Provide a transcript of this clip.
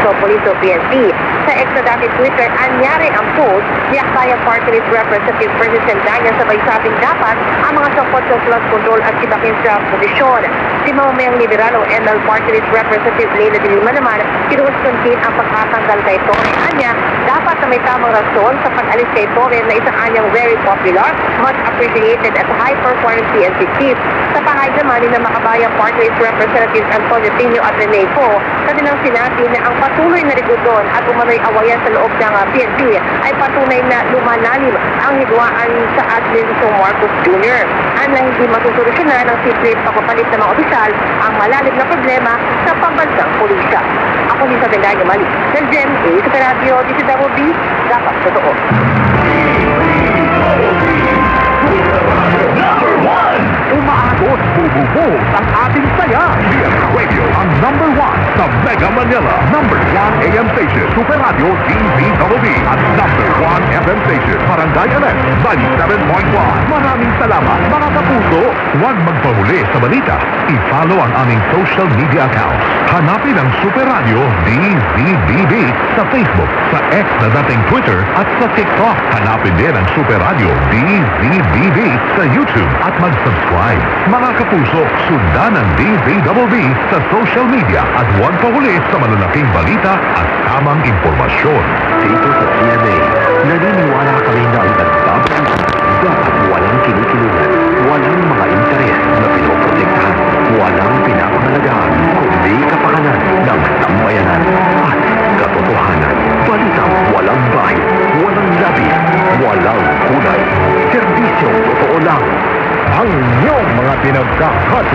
Metropolis o PNP. Sa ex na dati Twitter, anyari ang post ni Akbayan Party List Representative President Daniel sabay sabing dapat ang mga sangkot sa flood control at sibakin sa posisyon. Si mamamayang liberal o ML Party List Representative Leila de Lima naman, kinuuston din ang pagkatanggal kay Torre. Anya, dapat na may tamang rason sa pag-alis kay Torre na isang anyang very popular, much appreciated at high-performing PNP chief. Sa pahayag naman ni na Makabayang Party List Representatives Antonio Pino at Rene Po, kanilang sinabi na ang patuloy na rigudon at umano'y awayan sa loob ng PNP ay patunay na lumalalim ang hidwaan sa Administrasyong Marcos Jr. Na hindi masusolusyonan ng simple pagpapalit ng mga opisyal ang malalim na problema sa pambansang pulisya. Ako ni Sabellario Mali, ng GMA sa Radio DCWB, dapat totoo. Umaagos, bumubuhos ang ating saya. DX Radio ang number 1 sa Mega Manila. Number 1 AM station, Super Radio DZWB at number 1 FM station, Barangay LS 97.1. Maraming salamat mga kapuso. Huwag magpahuli sa balita. I-follow ang aming social media accounts. Hanapin ang Super Radio DZBB sa Facebook, sa X na dating Twitter at sa TikTok. Hanapin din ang Super Radio DZBB sa YouTube at mag-subscribe. Mga kapuso, sundan ang DZWB sa social media at huwag pahuli sa malalaking balita at tamang impormasyon. Dito sa CNA, naniniwala kami na ang nagbabalita dapat walang kinikilungan, walang mga interes na pinoprotektahan, walang pinapangalagahan, kundi kapakanan ng sambayanan at katotohanan. Balitang walang bahid, walang labi, walang kulay. Serbisyong totoo lang. Ang inyong mga pinagkakat